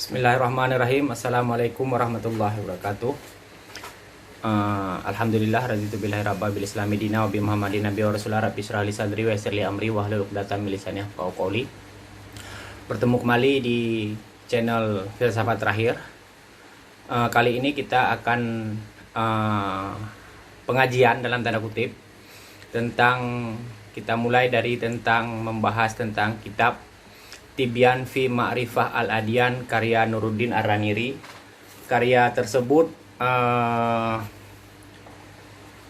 Bismillahirrahmanirrahim. Assalamualaikum warahmatullahi wabarakatuh. Alhamdulillah raditu billahi rabba bil islami dina wa bi muhammadin nabiy wa rasulullah rabbi shrah li sadri wa yassir li amri wa hlul 'uqdatam min lisani yafqahu qawli. Bertemu kembali di channel Filsafat Terakhir. Kali ini kita akan pengajian dalam tanda kutip tentang, kita mulai dari tentang membahas tentang kitab Tibyan fi Ma'rifah al-Adyan karya Nuruddin Ar-Raniri. Karya tersebut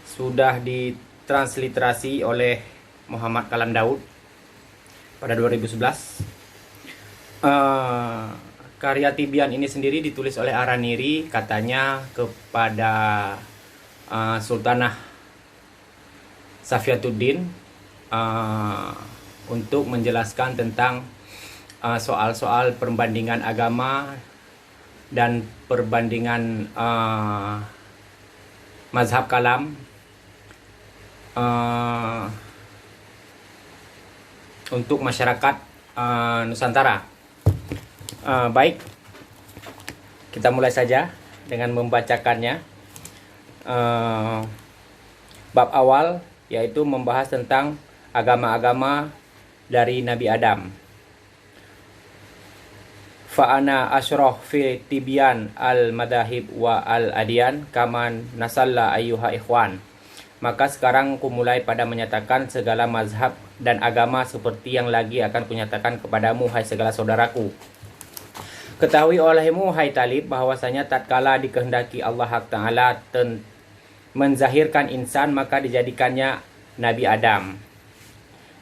sudah ditransliterasi oleh Muhammad Kalam Daud pada 2011. Karya Tibyan ini sendiri ditulis oleh Ar-Raniri, katanya kepada Sultanah Safiyatuddin untuk menjelaskan tentang soal-soal perbandingan agama dan perbandingan mazhab kalam untuk masyarakat Nusantara. Baik, kita mulai saja dengan membacakannya. Bab awal yaitu membahas tentang agama-agama dari Nabi Adam. Fa'ana asyrah fi tibyan al-madahib wa al-adyan kaman nasalla ayyuha ikhwan. Maka sekarang ku mulai pada menyatakan segala mazhab dan agama seperti yang lagi akan kunyatakan kepadamu, hai segala saudaraku. Ketahui olehmu, hai talib, bahwasanya tatkala dikehendaki Allah Ta'ala menzahirkan insan, maka dijadikannya Nabi Adam.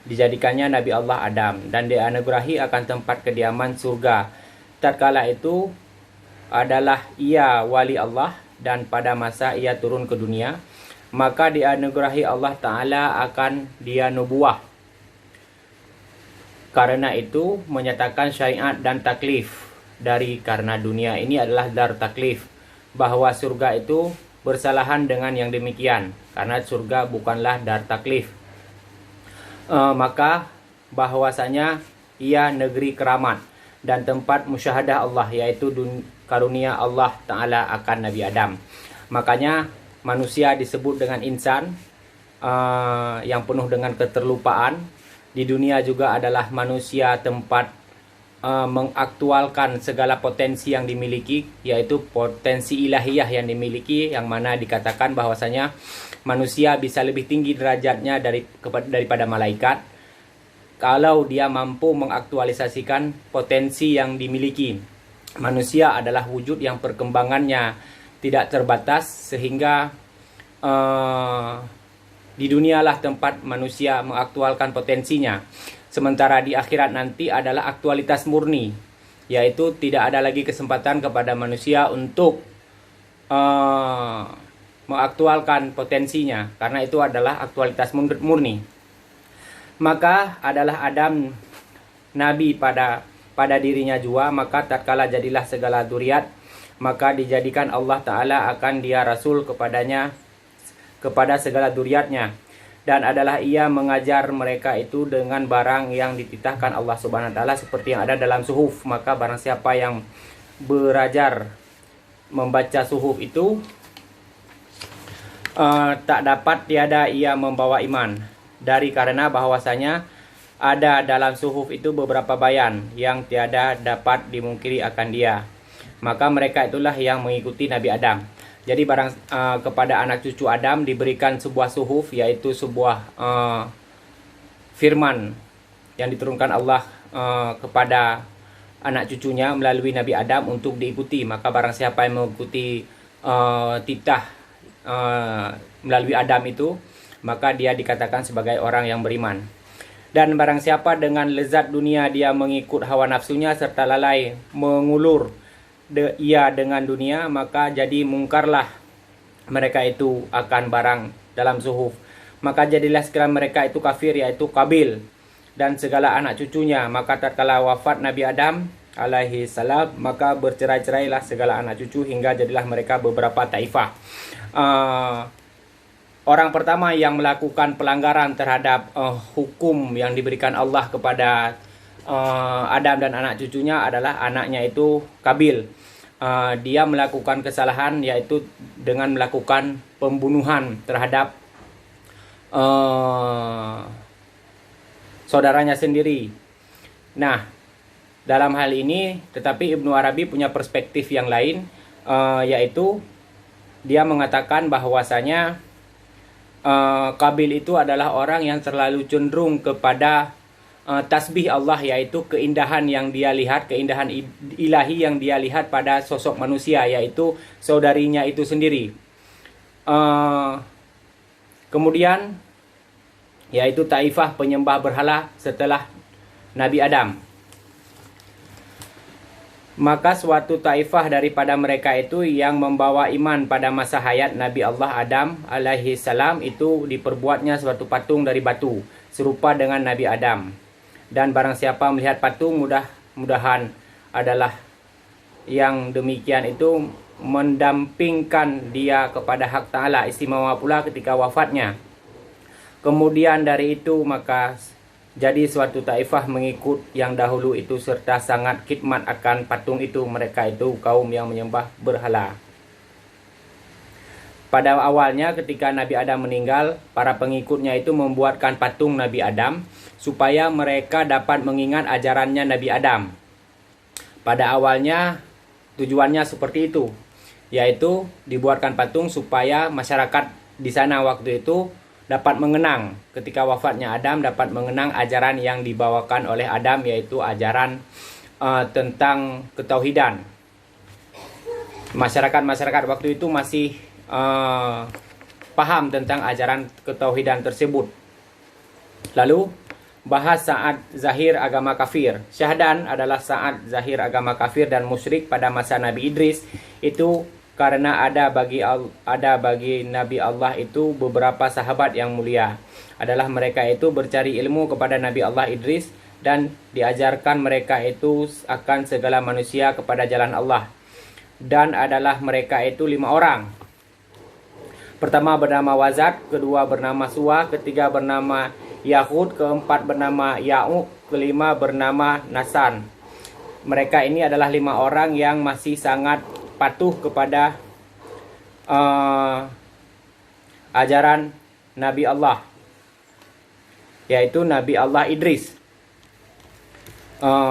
Dijadikannya Nabi Allah Adam dan dianugerahi akan tempat kediaman surga. Tatkala itu adalah ia wali Allah dan pada masa ia turun ke dunia, maka dianugerahi Allah Ta'ala akan dia nubuah. Karena itu menyatakan syariat dan taklif karena dunia ini adalah dar taklif, bahwa surga itu bersalahan dengan yang demikian, karena surga bukanlah dar taklif. Maka bahwasanya ia negeri keramat dan tempat musyahadah Allah, yaitu karunia Allah Ta'ala akan Nabi Adam. Makanya manusia disebut dengan insan yang penuh dengan keterlupaan. Di dunia juga adalah manusia tempat mengaktualkan segala potensi yang dimiliki, yaitu potensi ilahiyah yang dimiliki, yang mana dikatakan bahwasanya manusia bisa lebih tinggi derajatnya daripada malaikat kalau dia mampu mengaktualisasikan potensi yang dimiliki. Manusia adalah wujud yang perkembangannya tidak terbatas, sehingga di dunialah tempat manusia mengaktualkan potensinya. Sementara di akhirat nanti adalah aktualitas murni, yaitu tidak ada lagi kesempatan kepada manusia untuk mengaktualkan potensinya, karena itu adalah aktualitas murni. Maka adalah Adam Nabi pada dirinya jua, maka tatkala jadilah segala duriat, maka dijadikan Allah Ta'ala akan dia Rasul kepada segala duriatnya. Dan adalah ia mengajar mereka itu dengan barang yang dititahkan Allah Subhanahu Wa Ta'ala seperti yang ada dalam suhuf. Maka barang siapa yang belajar membaca suhuf itu, tak dapat tiada ia membawa iman. Karena bahwasanya ada dalam suhuf itu beberapa bayan yang tiada dapat dimungkiri akan dia. Maka mereka itulah yang mengikuti Nabi Adam. Jadi kepada anak cucu Adam diberikan sebuah suhuf, yaitu sebuah firman yang diturunkan Allah kepada anak cucunya melalui Nabi Adam untuk diikuti. Maka barang siapa yang mengikuti titah melalui Adam itu, maka dia dikatakan sebagai orang yang beriman. Dan barang siapa dengan lezat dunia dia mengikut hawa nafsunya serta lalai mengulur ia dengan dunia, maka jadi mungkarlah mereka itu akan barang dalam suhuf. Maka jadilah segala mereka itu kafir, yaitu Kabil dan segala anak cucunya. Maka tatkala wafat Nabi Adam alaihi salam, maka bercerai-cerailah segala anak cucu hingga jadilah mereka beberapa taifah. Orang pertama yang melakukan pelanggaran terhadap hukum yang diberikan Allah kepada Adam dan anak cucunya adalah anaknya itu Kabil. Dia melakukan kesalahan yaitu dengan melakukan pembunuhan terhadap saudaranya sendiri. Nah, dalam hal ini tetapi Ibnu Arabi punya perspektif yang lain, yaitu dia mengatakan bahwasanya Kabil itu adalah orang yang terlalu cenderung kepada tasbih Allah, yaitu keindahan yang dia lihat, keindahan ilahi yang dia lihat pada sosok manusia, yaitu saudarinya itu sendiri. Kemudian yaitu taifah penyembah berhala setelah Nabi Adam. Maka suatu taifah daripada mereka itu yang membawa iman pada masa hayat Nabi Allah Adam alaihi salam itu diperbuatnya suatu patung dari batu serupa dengan Nabi Adam. Dan barang siapa melihat patung, mudah-mudahan adalah yang demikian itu mendampingkan dia kepada hak Ta'ala, istimewa pula ketika wafatnya. Kemudian dari itu maka jadi suatu taifah mengikut yang dahulu itu serta sangat khidmat akan patung itu. Mereka itu kaum yang menyembah berhala. Pada awalnya ketika Nabi Adam meninggal, para pengikutnya itu membuatkan patung Nabi Adam supaya mereka dapat mengingat ajarannya Nabi Adam. Pada awalnya tujuannya seperti itu, yaitu dibuatkan patung supaya masyarakat di sana waktu itu dapat mengenang ketika wafatnya Adam, dapat mengenang ajaran yang dibawakan oleh Adam, yaitu ajaran tentang ketauhidan. Masyarakat waktu itu masih paham tentang ajaran ketauhidan tersebut. Lalu bahas saat zahir agama kafir. Syahdan adalah saat zahir agama kafir dan musyrik pada masa Nabi Idris. Itu karena ada bagi Nabi Allah itu beberapa sahabat yang mulia. Adalah mereka itu bercari ilmu kepada Nabi Allah Idris dan diajarkan mereka itu akan segala manusia kepada jalan Allah. Dan adalah mereka itu 5 orang. Pertama bernama Wazat, kedua bernama Suwa, ketiga bernama Yahud, keempat bernama Ya'uq, kelima bernama Nasan. Mereka ini adalah 5 orang yang masih sangat patuh kepada ajaran Nabi Allah, yaitu Nabi Allah Idris,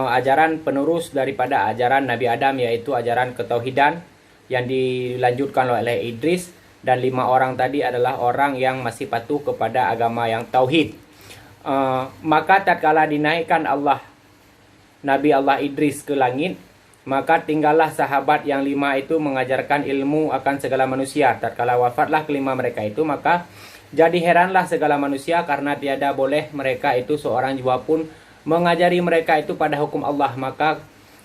ajaran penerus daripada ajaran Nabi Adam, yaitu ajaran ketauhidan yang dilanjutkan oleh Idris. Dan 5 orang tadi adalah orang yang masih patuh kepada agama yang tauhid. Maka tatkala dinaikkan Nabi Allah Idris ke langit, maka tinggallah sahabat yang 5 itu mengajarkan ilmu akan segala manusia. Tatkala wafatlah kelima mereka itu, maka jadi heranlah segala manusia karena tiada boleh mereka itu seorang jua pun mengajari mereka itu pada hukum Allah. Maka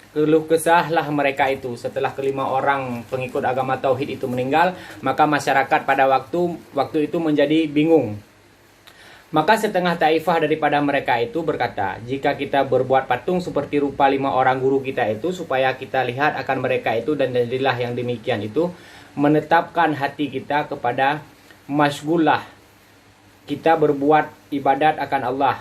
keluh kesahlah mereka itu setelah kelima orang pengikut agama tauhid itu meninggal, maka masyarakat pada waktu itu menjadi bingung. Maka setengah taifah daripada mereka itu berkata, jika kita berbuat patung seperti rupa 5 orang guru kita itu, supaya kita lihat akan mereka itu, dan jadilah yang demikian itu menetapkan hati kita kepada masyghullah, kita berbuat ibadat akan Allah.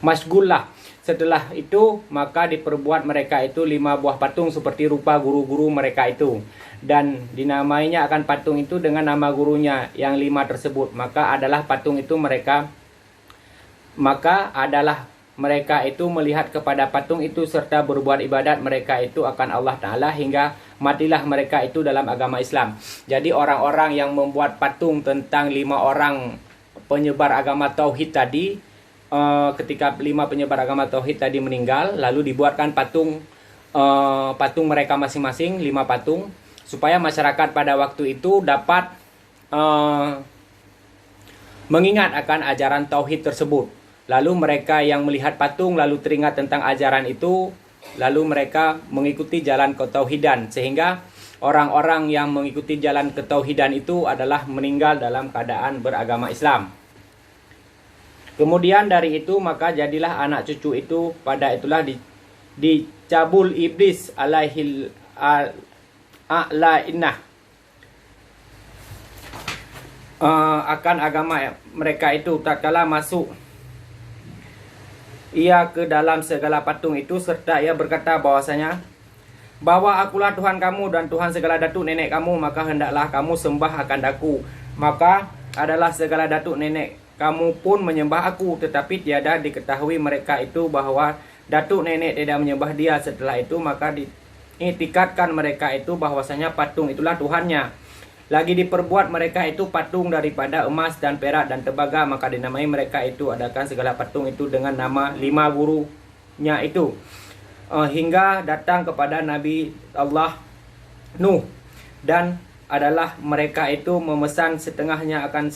Masyghullah. Setelah itu maka diperbuat mereka itu 5 buah patung seperti rupa guru-guru mereka itu, dan dinamainya akan patung itu dengan nama gurunya yang 5 tersebut. Maka adalah mereka itu melihat kepada patung itu serta berbuat ibadat mereka itu akan Allah Ta'ala hingga matilah mereka itu dalam agama Islam. Jadi orang-orang yang membuat patung tentang 5 orang penyebar agama tauhid tadi, ketika 5 penyebar agama tauhid tadi meninggal, lalu dibuatkan patung mereka masing-masing 5 patung, supaya masyarakat pada waktu itu dapat mengingat akan ajaran tauhid tersebut. Lalu mereka yang melihat patung lalu teringat tentang ajaran itu, lalu mereka mengikuti jalan ketauhidan, sehingga orang-orang yang mengikuti jalan ketauhidan itu adalah meninggal dalam keadaan beragama Islam. Kemudian dari itu maka jadilah anak cucu itu pada itulah dicabul iblis alaihil a'lainnah akan agama mereka itu tatkala masuk ia ke dalam segala patung itu, serta ia berkata bahwasanya, bahwa akulah Tuhan kamu dan Tuhan segala datuk nenek kamu, maka hendaklah kamu sembah akan aku. Maka adalah segala datuk nenek kamu pun menyembah aku, tetapi tiada diketahui mereka itu bahwa datuk nenek tidak menyembah dia. Setelah itu maka diiktikadkan mereka itu bahwasanya patung itulah Tuhannya. Lagi diperbuat mereka itu patung daripada emas dan perak dan tembaga, maka dinamai mereka itu adakan segala patung itu dengan nama 5 gurunya itu. Hingga datang kepada Nabi Allah Nuh, dan adalah mereka itu memesan setengahnya akan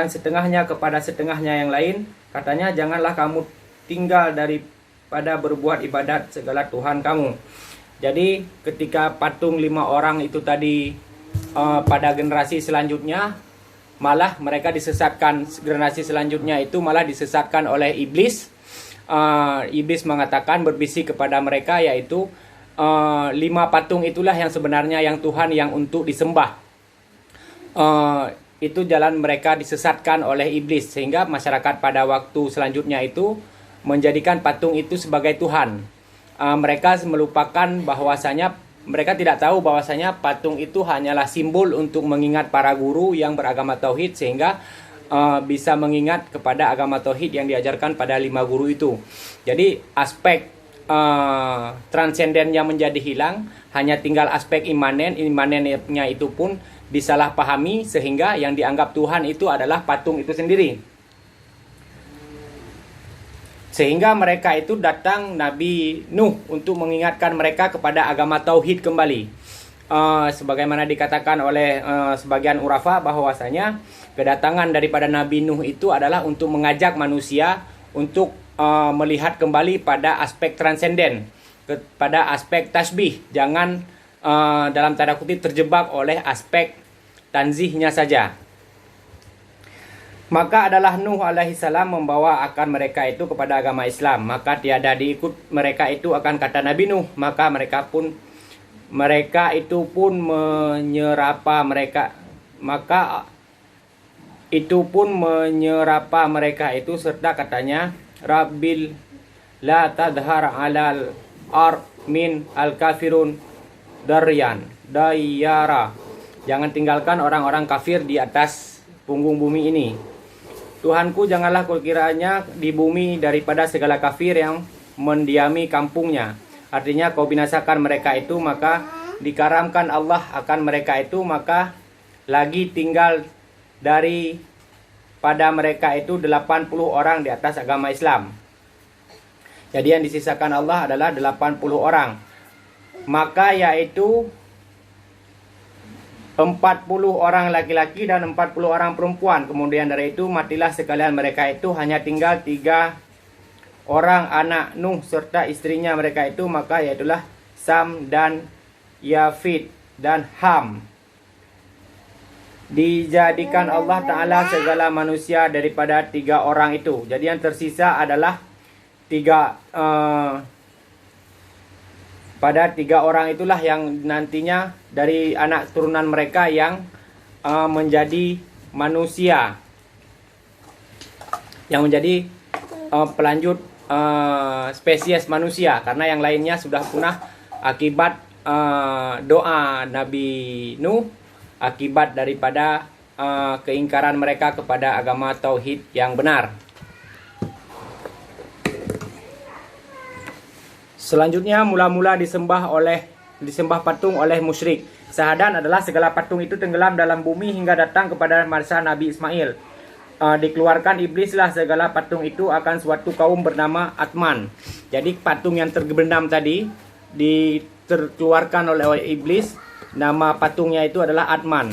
setengahnya kepada setengahnya yang lain. Katanya, janganlah kamu tinggal daripada berbuat ibadat segala Tuhan kamu. Jadi ketika patung 5 orang itu tadi pada generasi selanjutnya malah mereka disesatkan, generasi selanjutnya itu malah disesatkan oleh iblis. Iblis mengatakan, berbisik kepada mereka, yaitu 5 patung itulah yang sebenarnya yang Tuhan yang untuk disembah. Itu jalan mereka disesatkan oleh iblis, sehingga masyarakat pada waktu selanjutnya itu menjadikan patung itu sebagai Tuhan. Mereka melupakan bahwasanya, mereka tidak tahu bahwasanya patung itu hanyalah simbol untuk mengingat para guru yang beragama tauhid, sehingga bisa mengingat kepada agama tauhid yang diajarkan pada 5 guru itu. Jadi aspek transendennya menjadi hilang, hanya tinggal aspek imanennya itu pun disalahpahami, sehingga yang dianggap Tuhan itu adalah patung itu sendiri. Sehingga mereka itu datang Nabi Nuh untuk mengingatkan mereka kepada agama tauhid kembali. Sebagaimana dikatakan oleh sebagian urafa bahwasanya kedatangan daripada Nabi Nuh itu adalah untuk mengajak manusia untuk melihat kembali pada aspek transenden, pada aspek tasbih. Jangan dalam tanda kutip terjebak oleh aspek tanzihnya saja. Maka adalah Nuh alaihissalam membawa akan mereka itu kepada agama Islam. Maka tiada diikut mereka itu akan kata Nabi Nuh. Maka mereka itu pun menyerapa mereka. Maka itu pun menyerapa mereka itu, serta katanya, Rabbil la tadhar alal ar min al kafirun dayara. Jangan tinggalkan orang-orang kafir di atas punggung bumi ini. Tuhanku, janganlah kau kiranya di bumi daripada segala kafir yang mendiami kampungnya. Artinya kau binasakan mereka itu, maka dikaramkan Allah akan mereka itu, maka lagi tinggal daripada mereka itu 80 orang di atas agama Islam. Jadi yang disisakan Allah adalah 80 orang. Maka yaitu 40 orang laki-laki dan 40 orang perempuan. Kemudian dari itu matilah sekalian mereka itu, hanya tinggal 3 orang anak Nuh serta istrinya mereka itu, maka yaitulah Sam dan Yafid dan Ham. Dijadikan Allah Ta'ala segala manusia daripada 3 orang itu. Jadi yang tersisa adalah pada 3 orang itulah yang nantinya dari anak turunan mereka yang menjadi manusia, yang menjadi pelanjut spesies manusia, karena yang lainnya sudah punah akibat doa Nabi Nuh, akibat daripada keingkaran mereka kepada agama tauhid yang benar. Selanjutnya mula-mula disembah patung oleh musyrik. Sahadan adalah segala patung itu tenggelam dalam bumi hingga datang kepada masa Nabi Ismail. Dikeluarkan iblislah segala patung itu akan suatu kaum bernama Atman. Jadi patung yang terbenam tadi dikeluarkan oleh iblis, nama patungnya itu adalah Atman.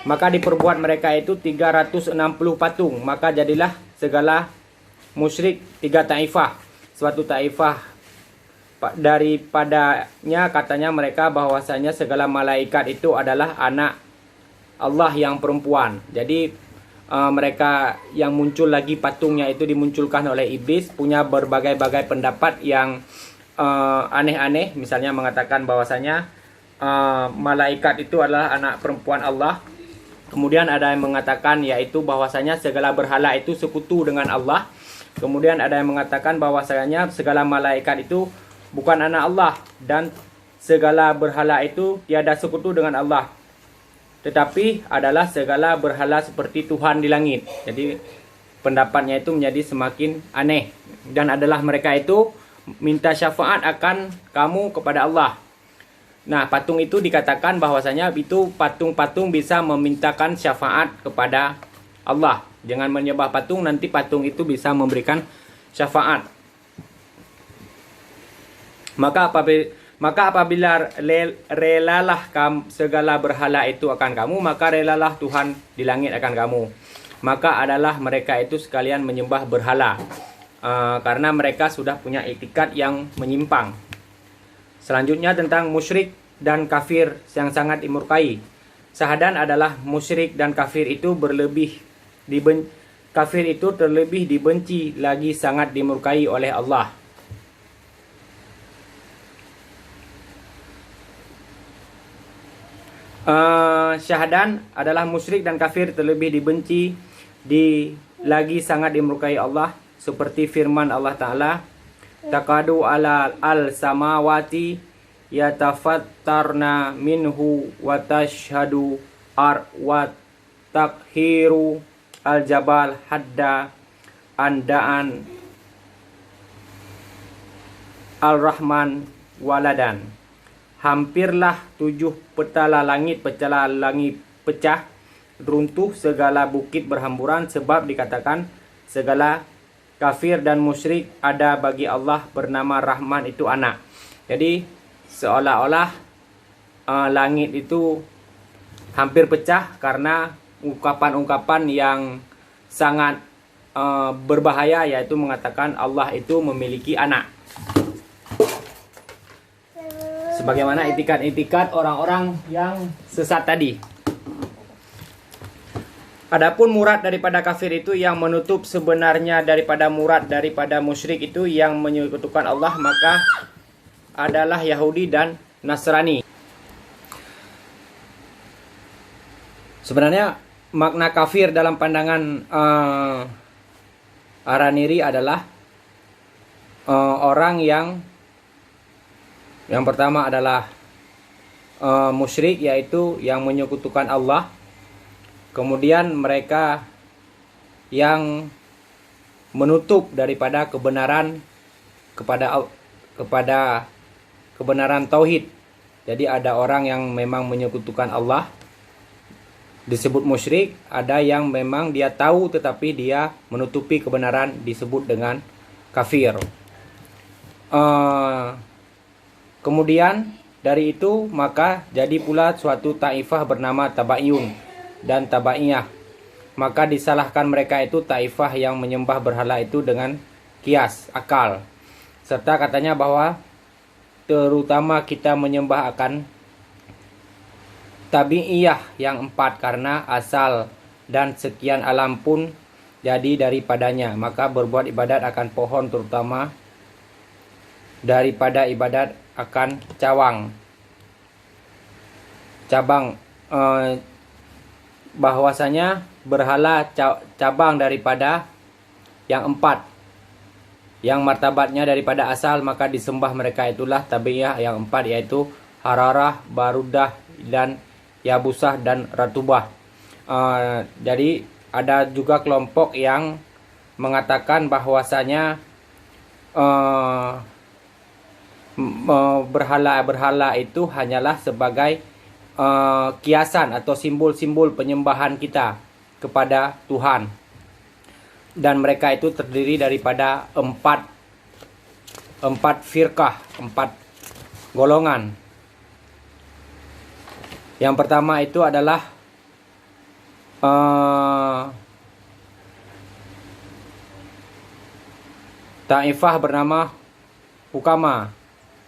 Maka diperbuat mereka itu 360 patung. Maka jadilah segala musyrik 3 taifah. Suatu taifah daripadanya katanya mereka bahwasanya segala malaikat itu adalah anak Allah yang perempuan. Jadi mereka yang muncul lagi patungnya itu dimunculkan oleh iblis, punya berbagai-bagai pendapat yang aneh-aneh. Misalnya mengatakan bahwasanya malaikat itu adalah anak perempuan Allah. Kemudian ada yang mengatakan yaitu bahwasanya segala berhala itu sekutu dengan Allah. Kemudian ada yang mengatakan bahwasanya segala malaikat itu bukan anak Allah dan segala berhala itu tiada sekutu dengan Allah, tetapi adalah segala berhala seperti Tuhan di langit. Jadi pendapatnya itu menjadi semakin aneh, dan adalah mereka itu minta syafaat akan kamu kepada Allah. Nah, patung itu dikatakan bahwasanya itu patung-patung bisa memintakan syafaat kepada Allah. Jangan menyembah patung, nanti patung itu bisa memberikan syafaat. Maka apabila relalah segala berhala itu akan kamu, maka relalah Tuhan di langit akan kamu. Maka adalah mereka itu sekalian menyembah berhala, karena mereka sudah punya etikat yang menyimpang. Selanjutnya tentang musyrik dan kafir yang sangat dimurkai. Sahadan adalah musyrik dan kafir itu kafir itu terlebih dibenci lagi sangat dimurkai oleh Allah. Syahadan adalah musyrik dan kafir terlebih dibenci lagi sangat dimurkai Allah, seperti firman Allah Ta'ala, Takadu ala al-samawati yatafattarna minhu wa tashhadu wa takhiru al-jabal hadda andaan al-rahman waladan. Hampirlah 7 petala langit pecah, runtuh segala bukit berhamburan, sebab dikatakan segala kafir dan musyrik ada bagi Allah bernama Rahman itu anak. Jadi seolah-olah langit itu hampir pecah karena ungkapan-ungkapan yang sangat berbahaya, yaitu mengatakan Allah itu memiliki anak. Sebagaimana itikat-itikat orang-orang yang sesat tadi. Adapun murad daripada kafir itu yang menutup sebenarnya daripada murad daripada musyrik itu yang menyekutukan Allah, maka adalah Yahudi dan Nasrani. Sebenarnya makna kafir dalam pandangan Araniri adalah orang yang pertama adalah musyrik, yaitu yang menyekutukan Allah. Kemudian mereka yang menutup daripada kebenaran kepada kebenaran tauhid. Jadi ada orang yang memang menyekutukan Allah disebut musyrik, ada yang memang dia tahu tetapi dia menutupi kebenaran disebut dengan kafir. Kemudian dari itu maka jadi pula suatu taifah bernama Tabaiyun dan Tabaiyah. Maka disalahkan mereka itu taifah yang menyembah berhala itu dengan kias, akal. Serta katanya bahwa terutama kita menyembah akan tabi'iyah yang 4, karena asal dan sekian alam pun jadi daripadanya. Maka berbuat ibadat akan pohon, terutama daripada ibadat akan cabang, bahwasanya berhala cabang daripada yang 4 yang martabatnya daripada asal, maka disembah mereka itulah tabi'iyah yang 4, yaitu hararah, barudah, dan yabusah dan ratubah. Jadi ada juga kelompok yang mengatakan bahwasanya berhala-berhala itu hanyalah sebagai kiasan atau simbol-simbol penyembahan kita kepada Tuhan, dan mereka itu terdiri daripada 4 firqah, 4 golongan. Yang pertama itu adalah taifah bernama Hukama,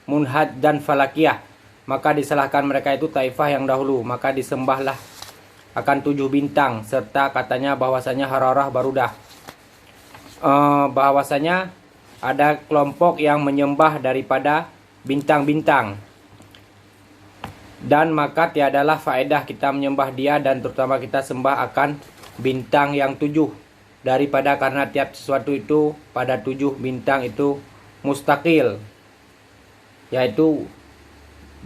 Munhad dan Falakiyah. Maka disalahkan mereka itu taifah yang dahulu, maka disembahlah akan 7 bintang, serta katanya bahwasanya hararah barudah. Bahwasanya ada kelompok yang menyembah daripada bintang-bintang, dan maka tiadalah faedah kita menyembah dia, dan terutama kita sembah akan bintang yang 7, daripada karena tiap sesuatu itu pada 7 bintang itu mustaqil, yaitu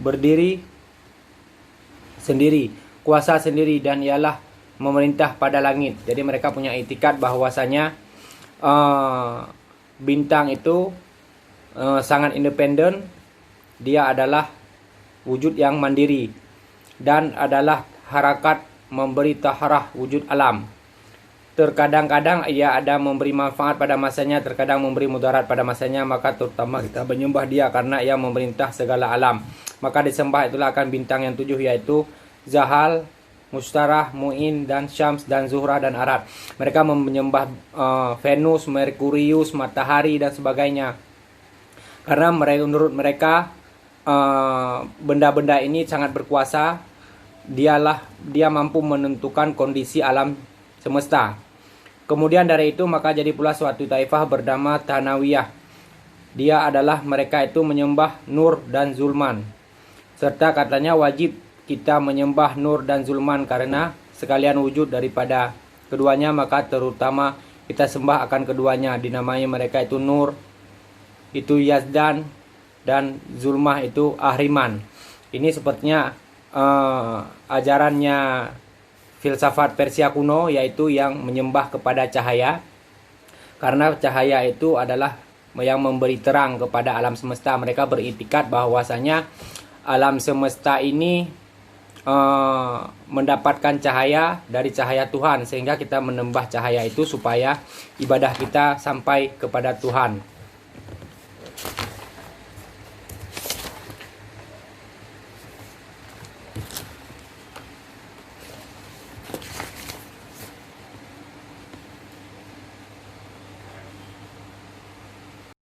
berdiri sendiri, kuasa sendiri, dan ialah memerintah pada langit. Jadi mereka punya itikad bahwasanya bintang itu sangat independen, dia adalah wujud yang mandiri dan adalah harakat memberi taharah wujud alam. Terkadang-kadang ia ada memberi manfaat pada masanya, terkadang memberi mudarat pada masanya, maka terutama kita menyembah dia karena ia memerintah segala alam. Maka disembah itulah akan bintang yang 7, yaitu Zahal, Mustarah, Mu'in, dan Syams, dan Zuhra, dan Arad. Mereka menyembah Venus, Merkurius, matahari, dan sebagainya. Karena menurut mereka benda-benda ini sangat berkuasa. Dia mampu menentukan kondisi alam semesta. Kemudian dari itu maka jadi pula suatu taifah bernama Tanawiyah. Dia adalah mereka itu menyembah Nur dan Zulman. Serta katanya wajib kita menyembah Nur dan Zulman karena sekalian wujud daripada keduanya, maka terutama kita sembah akan keduanya. Dinamai mereka itu Nur itu Yazdan dan Zulmah itu Ahriman. Ini sepertinya ajarannya filsafat Persia kuno, yaitu yang menyembah kepada cahaya, karena cahaya itu adalah yang memberi terang kepada alam semesta. Mereka beritikad bahwasanya alam semesta ini mendapatkan cahaya dari cahaya Tuhan, sehingga kita menyembah cahaya itu supaya ibadah kita sampai kepada Tuhan.